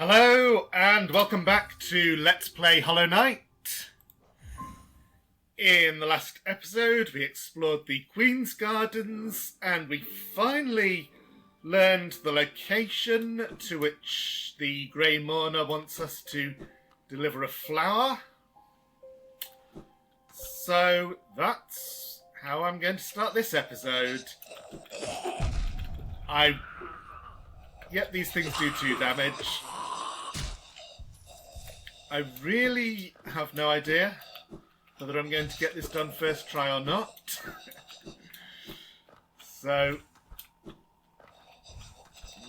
Hello and welcome back to Let's Play Hollow Knight. In the last episode we explored the Queen's Gardens and we finally learned the location to which the Grey Mourner wants us to deliver a flower. So that's how I'm going to start this episode. Yep, these things do 2 damage. I really have no idea whether I'm going to get this done first try or not. So, you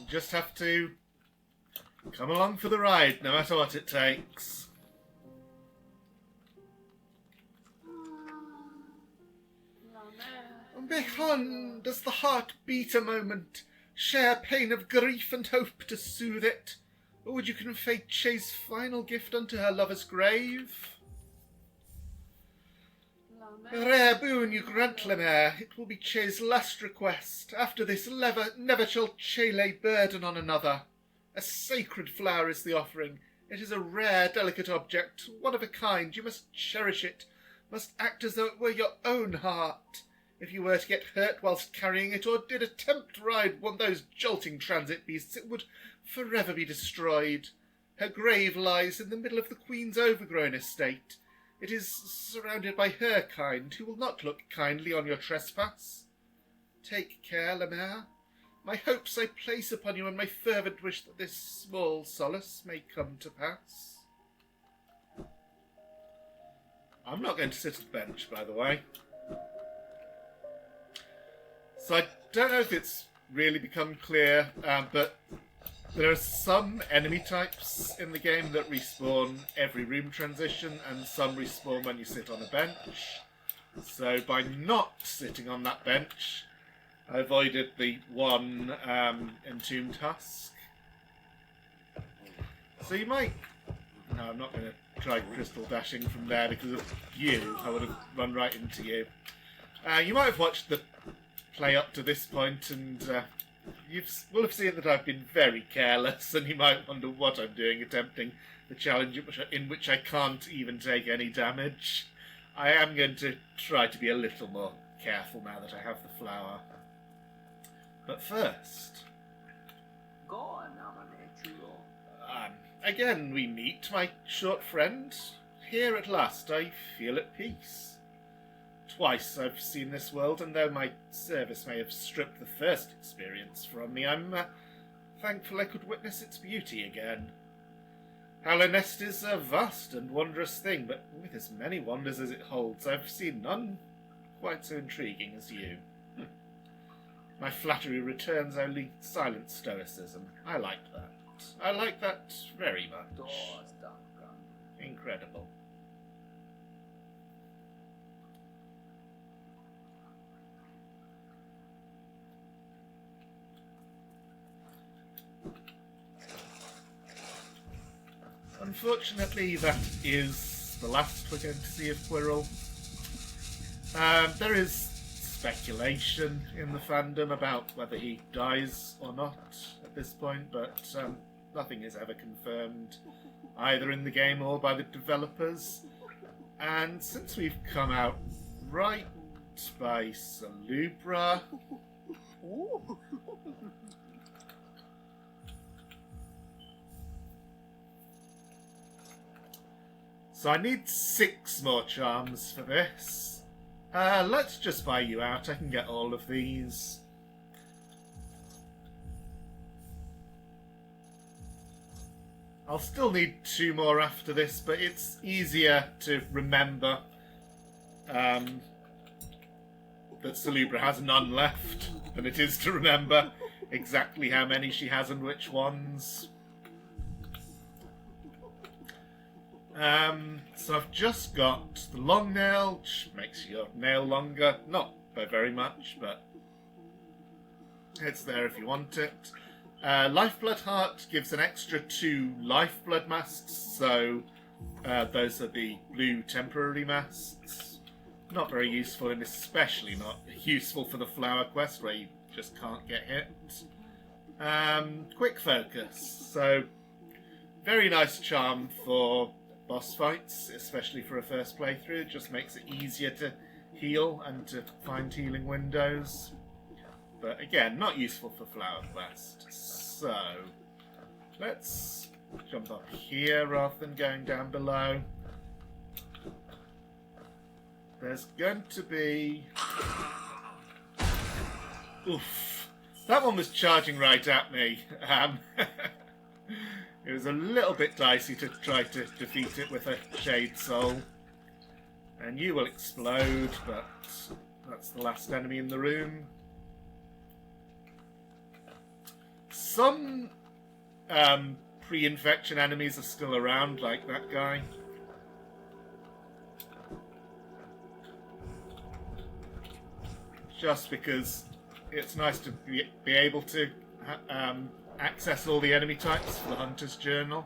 just have to come along for the ride, no matter what it takes. Behind does the heart beat a moment, share pain of grief and hope to soothe it? Or would you convey Che's final gift unto her lover's grave? A rare boon you grant, Lemaire. It will be Che's last request. After this, never shall Che lay burden on another. A sacred flower is the offering. It is a rare, delicate object, one of a kind. You must cherish it, must act as though it were your own heart. If you were to get hurt whilst carrying it, or did attempt to ride one of those jolting transit beasts, it would forever be destroyed. Her grave lies in the middle of the Queen's overgrown estate. It is surrounded by her kind, who will not look kindly on your trespass. Take care, Lemaire. My hopes I place upon you, and my fervent wish that this small solace may come to pass. I'm not going to sit at the bench, by the way. So I don't know if it's really become clear, but there are some enemy types in the game that respawn every room transition, and some respawn when you sit on a bench. So by not sitting on that bench, I avoided the one entombed husk. So you might... No, I'm not going to try crystal dashing from there because of you. I would have run right into you. You might have watched the play up to this point, and you will have seen that I've been very careless, and you might wonder what I'm doing attempting the challenge in which I can't even take any damage. I am going to try to be a little more careful now that I have the flower. But first... Go on, again we meet, my short friend. Here at last I feel at peace. Twice I've seen this world, and though my service may have stripped the first experience from me, I'm thankful I could witness its beauty again. Hallownest is a vast and wondrous thing, but with as many wonders as it holds, I've seen none quite so intriguing as you. My flattery returns only silent stoicism. I like that. I like that very much. Incredible. Unfortunately, that is the last we're going to see of Quirrell. There is speculation in the fandom about whether he dies or not at this point, but nothing is ever confirmed, either in the game or by the developers. And since we've come out right by Salubra... So I need 6 more charms for this. Let's just buy you out. I can get all of these. I'll still need 2 more after this, but it's easier to remember that Salubra has none left than it is to remember exactly how many she has and which ones. So I've just got the long nail, which makes your nail longer. Not by very much, but it's there if you want it. Lifeblood Heart gives an extra 2 Lifeblood masks, so those are the blue temporary masks. Not very useful, and especially not useful for the flower quest where you just can't get hit. Quick focus, so very nice charm for boss fights, especially for a first playthrough. It just makes it easier to heal and to find healing windows. But again, not useful for Flower Quest. So, let's jump up here rather than going down below. There's going to be... Oof. That one was charging right at me. It was a little bit dicey to try to defeat it with a Shade Soul. And you will explode, but that's the last enemy in the room. Some pre-infection enemies are still around, like that guy. Just because it's nice to be able to access all the enemy types for the Hunter's Journal.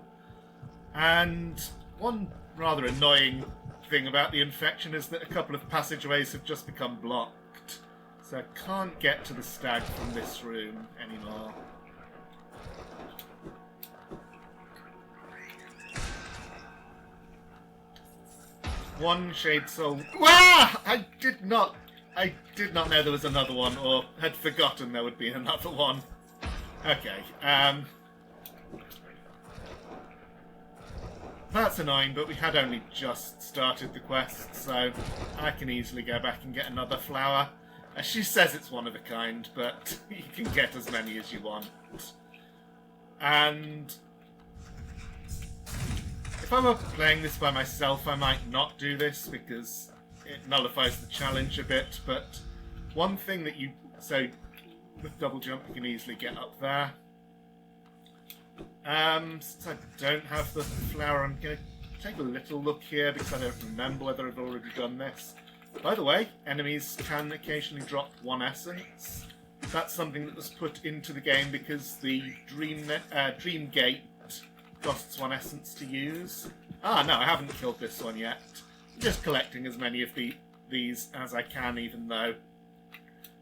And one rather annoying thing about the infection is that a couple of passageways have just become blocked. So I can't get to the stag from this room anymore. One Shade Soul. Wah! I did not know there was another one, or had forgotten there would be another one. Okay, that's annoying, but we had only just started the quest, so I can easily go back and get another flower. She says it's one of a kind, but you can get as many as you want. And if I were playing this by myself, I might not do this because it nullifies the challenge a bit, but one thing that you... So, with double jump you can easily get up there. Since I don't have the flower, I'm going to take a little look here because I don't remember whether I've already done this. By the way, enemies can occasionally drop one essence. That's something that was put into the game because the Dream Gate costs one essence to use. Ah, no, I haven't killed this one yet. I'm just collecting as many of these as I can, even though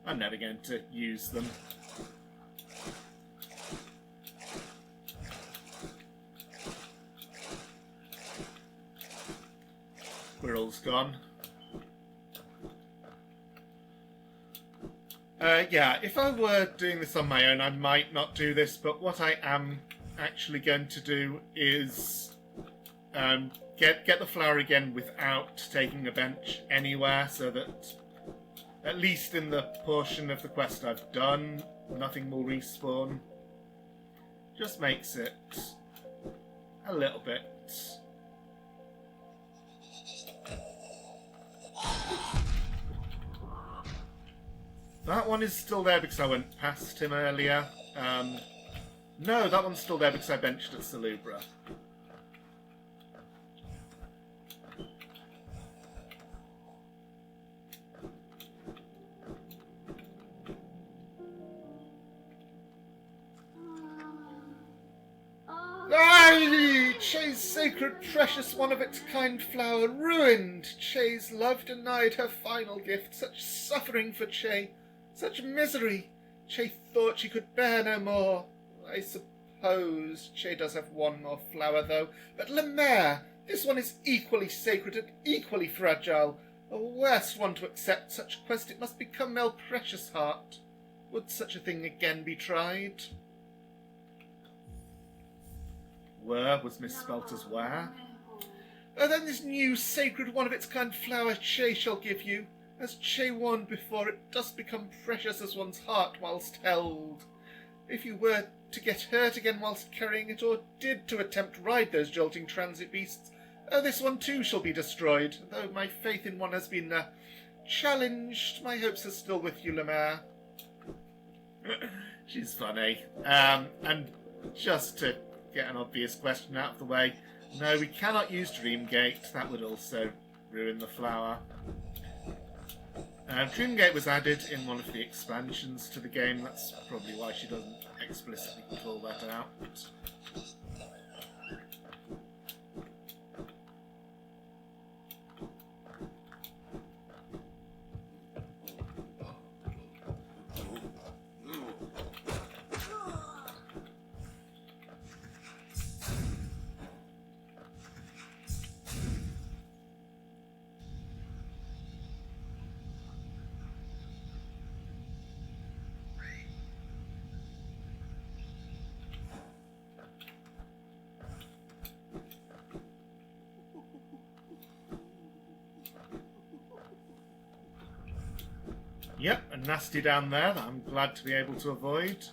I'm never going to use them. Squirrel's gone. Yeah, if I were doing this on my own, I might not do this, but what I am actually going to do is get the flower again without taking a bench anywhere, so that at least in the portion of the quest I've done, nothing will respawn. Just makes it a little bit... That one is still there because I went past him earlier. No, that one's still there because I benched at Salubra. Aye! Che's sacred, precious, one-of-its-kind flower ruined. Che's love denied her final gift. Such suffering for Che. Such misery. Che thought she could bear no more. I suppose Che does have one more flower, though. But Lemaire, this one is equally sacred and equally fragile. A worst one to accept such quest, it must become Mel Precious Heart. Would such a thing again be tried? Were was misspelt as where. Oh, then this new sacred one-of-its-kind flower Che shall give you. As Che warned before, it does become precious as one's heart whilst held. If you were to get hurt again whilst carrying it, or did to attempt ride those jolting transit beasts, oh, this one too shall be destroyed. Though my faith in one has been challenged, my hopes are still with you, Lemaire. She's funny. And just to get an obvious question out of the way, no, we cannot use Dreamgate. That would also ruin the flower. Dreamgate was added in one of the expansions to the game. That's probably why she doesn't explicitly call that out. Yep, a nasty down there that I'm glad to be able to avoid.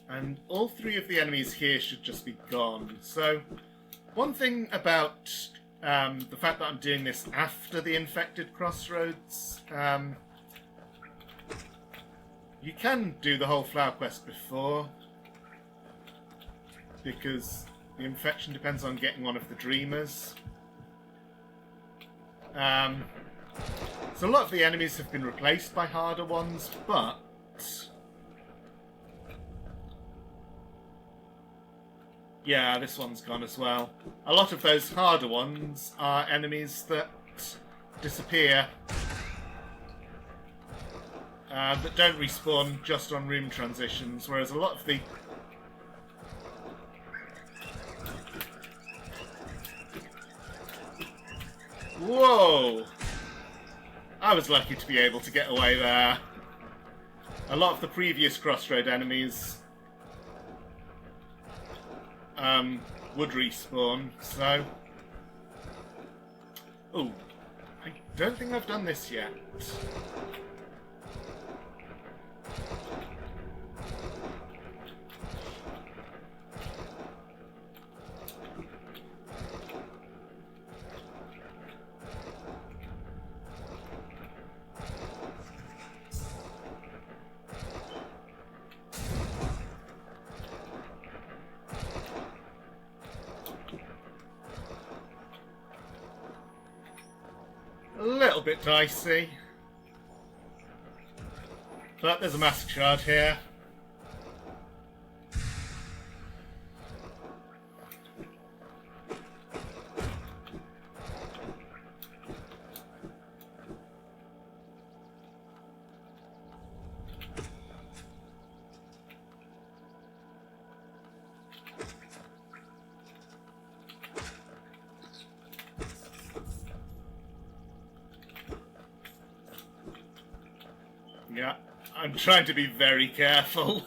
And all three of the enemies here should just be gone. So, one thing about the fact that I'm doing this after the infected crossroads, you can do the whole flower quest before, because the infection depends on getting one of the dreamers. So a lot of the enemies have been replaced by harder ones, but yeah, this one's gone as well. A lot of those harder ones are enemies that disappear, that don't respawn just on room transitions, whereas a lot of the Whoa! I was lucky to be able to get away there. A lot of the previous crossroad enemies would respawn, so... Oh, I don't think I've done this yet. A little bit dicey. But there's a mask shard here. Yeah, I'm trying to be very careful.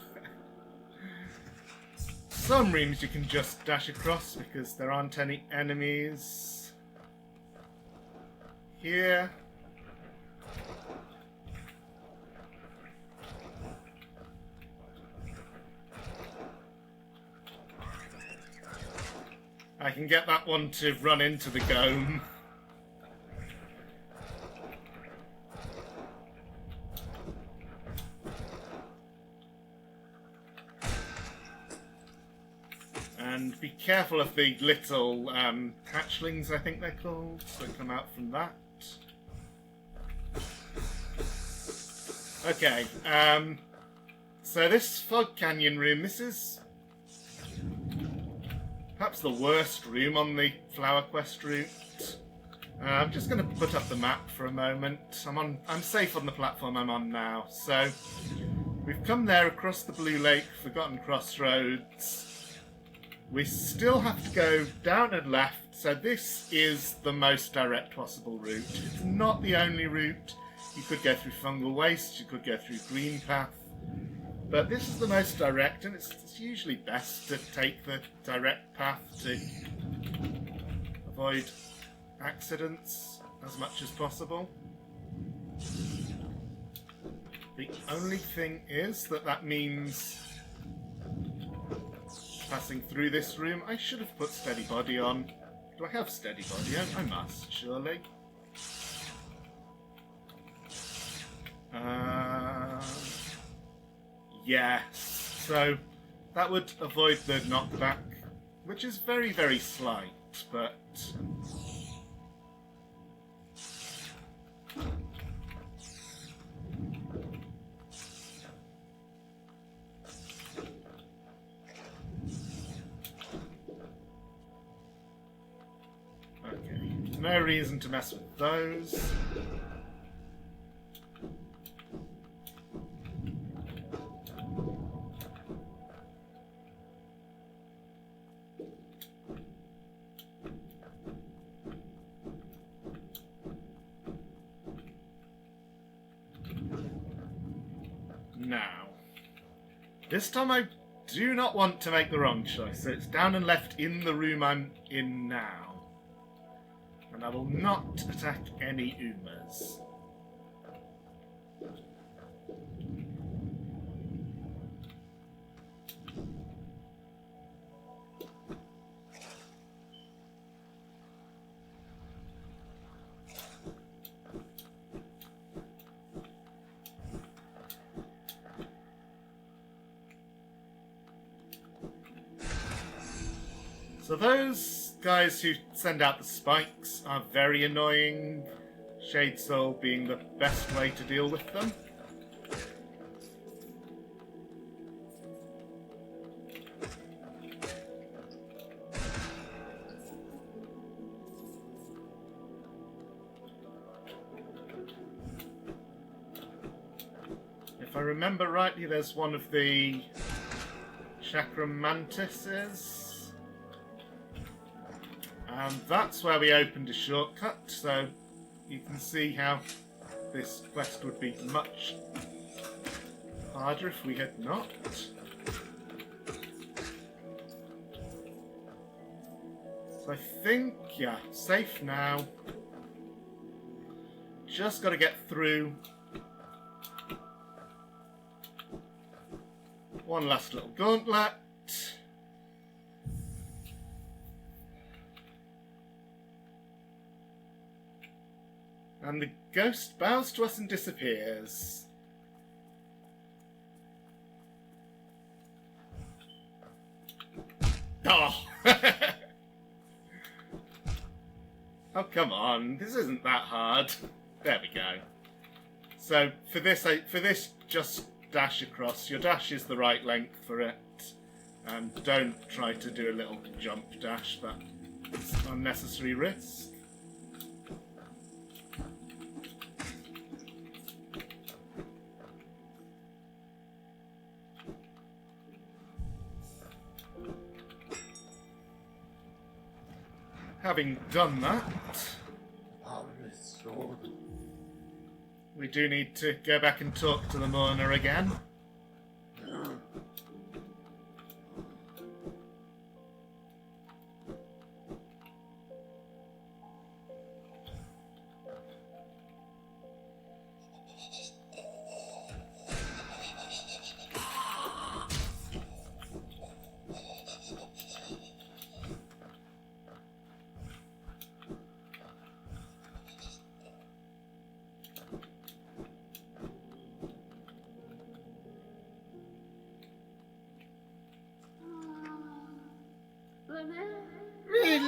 Some rooms you can just dash across because there aren't any enemies. Here. I can get that one to run into the gome. And be careful of the little hatchlings, I think they're called, that come out from that. Okay, so this Fog Canyon room, this is perhaps the worst room on the Flower Quest route. I'm just going to put up the map for a moment. I'm safe on the platform I'm on now. So we've come there across the Blue Lake, Forgotten Crossroads. We still have to go down and left, so this is the most direct possible route. It's not the only route. You could go through Fungal Waste, you could go through Green Path, but this is the most direct, and it's usually best to take the direct path to avoid accidents as much as possible. The only thing is that means passing through this room. I should have put Steady Body on. Do I have Steady Body on? I must, surely. Yes. So that would avoid the knockback, which is very, very slight, but... no reason to mess with those. Now, this time I do not want to make the wrong choice, so it's down and left in the room I'm in now. And I will not attack any Umas. So those guys who send out the spikes are very annoying, Shade Soul being the best way to deal with them. If I remember rightly, there's one of the chakra mantises. And that's where we opened a shortcut, so you can see how this quest would be much harder if we had not. So I think, yeah, safe now. Just got to get through one last little gauntlet. And the ghost bows to us and disappears. Oh! Oh, come on. This isn't that hard. There we go. So, for this, just dash across. Your dash is the right length for it. And don't try to do a little jump dash. That's unnecessary risk. Having done that, we do need to go back and talk to the mourner again.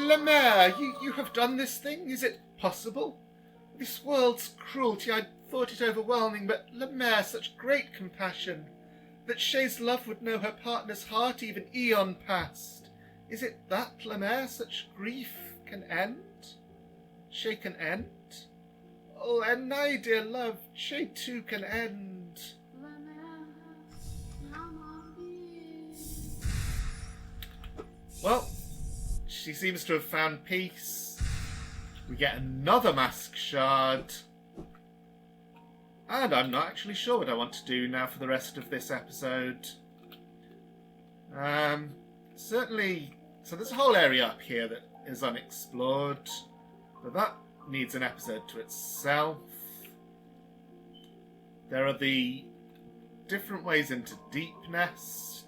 Lemaire, you have done this thing? Is it possible? This world's cruelty, I thought it overwhelming, but Lemaire, such great compassion. That Shay's love would know her partner's heart even eon past. Is it that, Lemaire, such grief can end? Shay can end? Oh, and I, dear love, Shay too can end. Well, she seems to have found peace. We get another mask shard. And I'm not actually sure what I want to do now for the rest of this episode. Certainly, so there's a whole area up here that is unexplored. But that needs an episode to itself. There are the different ways into Deep Nest.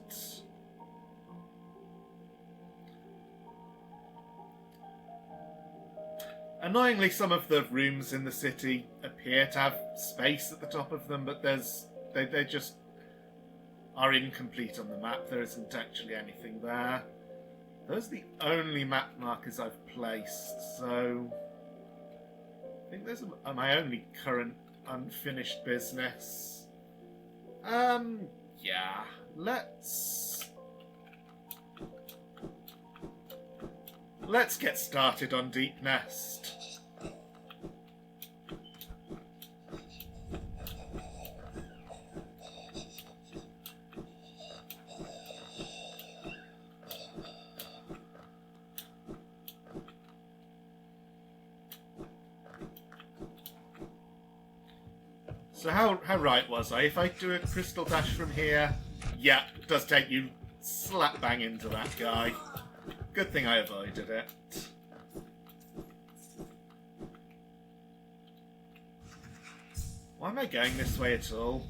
Annoyingly, some of the rooms in the city appear to have space at the top of them, but they just are incomplete on the map. There isn't actually anything there. Those are the only map markers I've placed, so I think those are my only current unfinished business. Yeah, let's get started on Deep Nest. So how right was I? If I do a crystal dash from here, yeah, it does take you slap bang into that guy. Good thing I avoided it. Why am I going this way at all?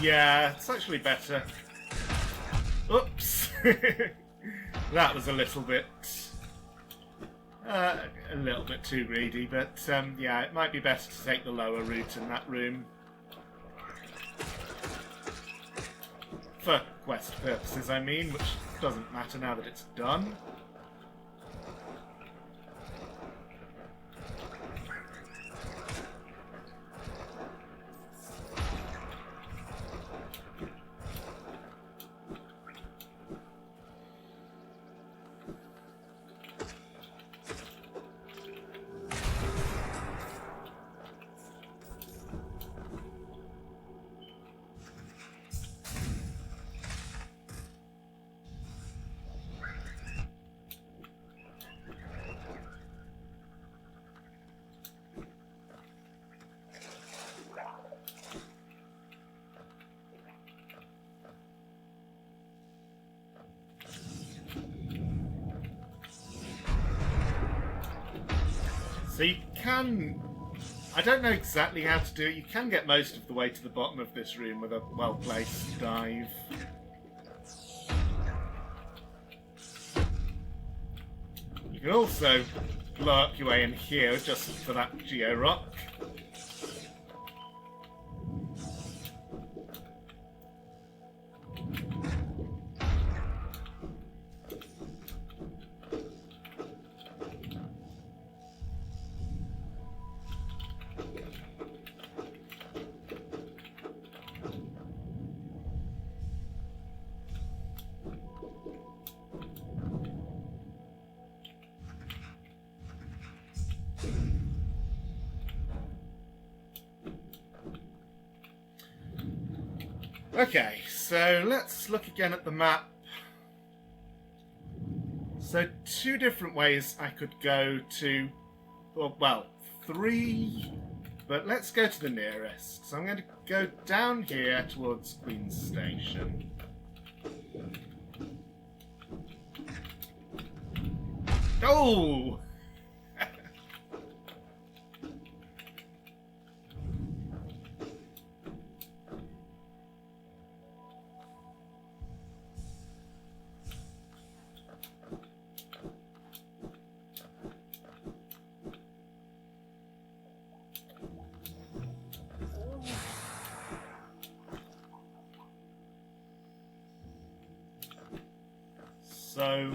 Yeah, it's actually better. Oops. That was a little bit too greedy, but yeah, it might be better to take the lower route in that room. For quest purposes, I mean, which doesn't matter now that it's done. So you can... I don't know exactly how to do it. You can get most of the way to the bottom of this room with a well-placed dive. You can also blow up your way in here just for that geo rock. Okay, so let's look again at the map. So 2 different ways I could go to, well, 3, but let's go to the nearest. So I'm going to go down here towards Queen's Station. Oh! So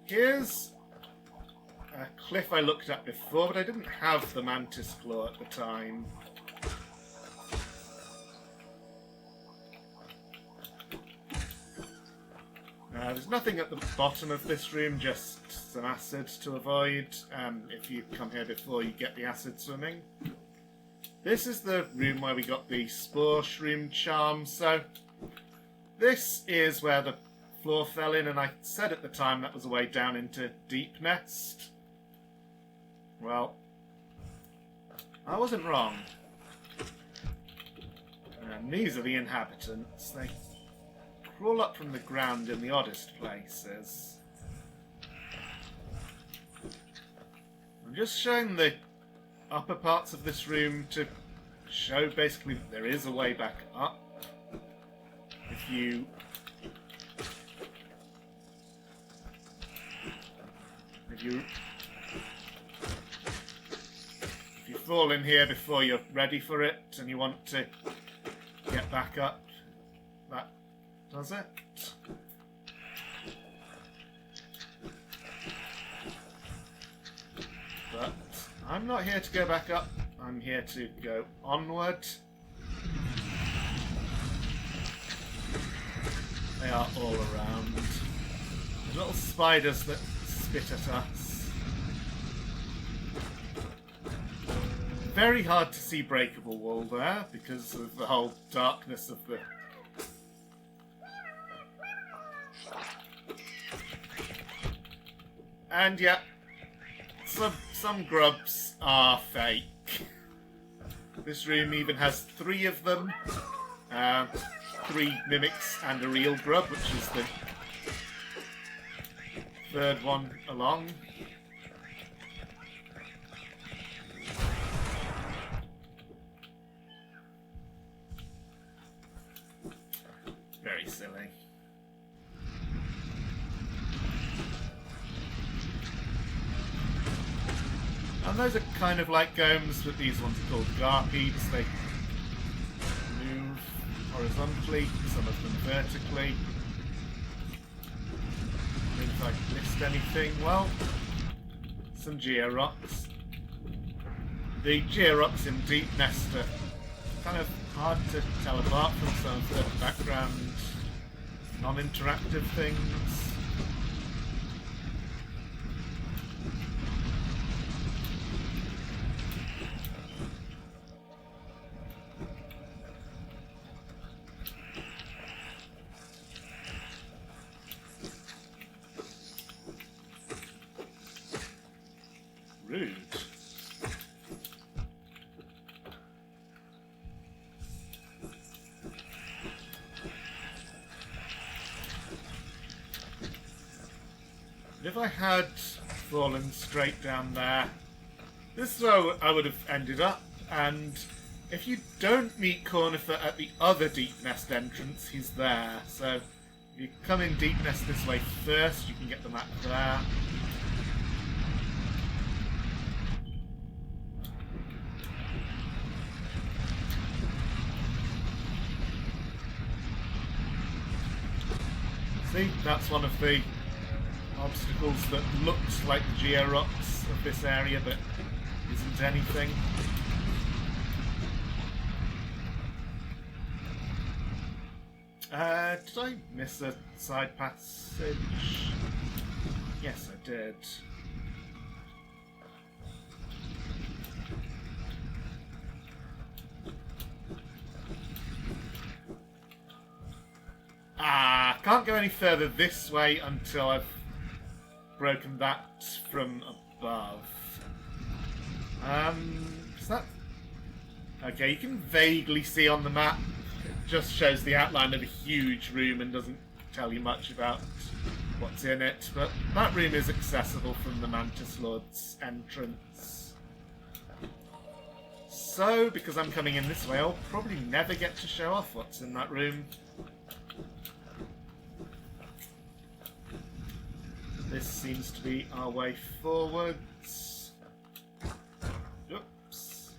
here's a cliff I looked at before, but I didn't have the mantis claw at the time. There's nothing at the bottom of this room, just some acid to avoid. If you come here before you get the acid swimming. This is the room where we got the spore shroom charm, so this is where the floor fell in, and I said at the time that was a way down into Deep Nest. Well, I wasn't wrong. And these are the inhabitants. They crawl up from the ground in the oddest places. I'm just showing the upper parts of this room to show basically that there is a way back up. If you fall in here before you're ready for it and you want to get back up, that does it. But I'm not here to go back up, I'm here to go onward. They are all around. The little spiders that spit at us. Very hard to see breakable wall there because of the whole darkness of the... And yeah, some grubs are fake. This room even has 3 of them. 3 mimics and a real grub, which is the 3rd one along. And those are kind of like golems, but these ones are called garpedes. They move horizontally, some of them vertically. If I missed anything, well, some georocks. The georocks in Deep Nest are kind of hard to tell apart from some of the background non-interactive things. Rude. If I had fallen straight down there, this is where I would have ended up, and if you don't meet Cornifer at the other Deep Nest entrance, he's there. So if you come in Deep Nest this way first, you can get the map there. See, that's one of the obstacles that looks like the georocks of this area, but isn't anything. Did I miss a side passage? Yes, I did. Can't go any further this way until I've broken that from above. Is that... Okay, you can vaguely see on the map. It just shows the outline of a huge room and doesn't tell you much about what's in it. But that room is accessible from the Mantis Lord's entrance. So, because I'm coming in this way, I'll probably never get to show off what's in that room. This seems to be our way forwards. Oops.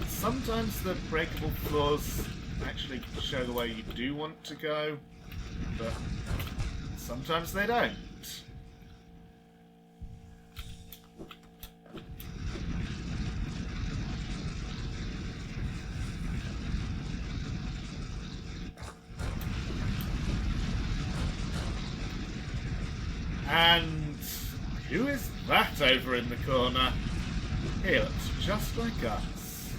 Sometimes the breakable floors actually show the way you do want to go, but sometimes they don't. And who is that over in the corner? He looks just like us.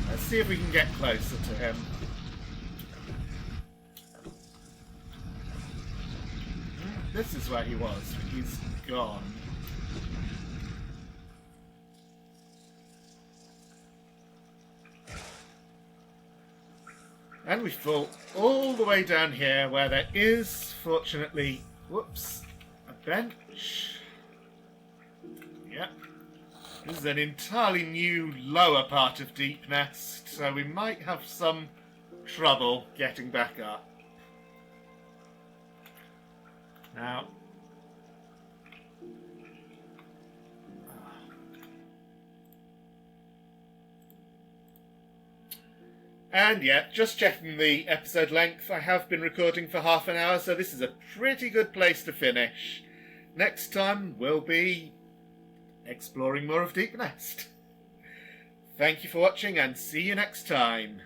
Let's see if we can get closer to him. This is where he was, but he's gone. And we fall all the way down here where there is, fortunately, whoops, a bench. Yep. This is an entirely new lower part of Deep Nest, so we might have some trouble getting back up. Now, and yeah, just checking the episode length, I have been recording for half an hour, so this is a pretty good place to finish. Next time we'll be exploring more of Deep Nest. Thank you for watching and see you next time.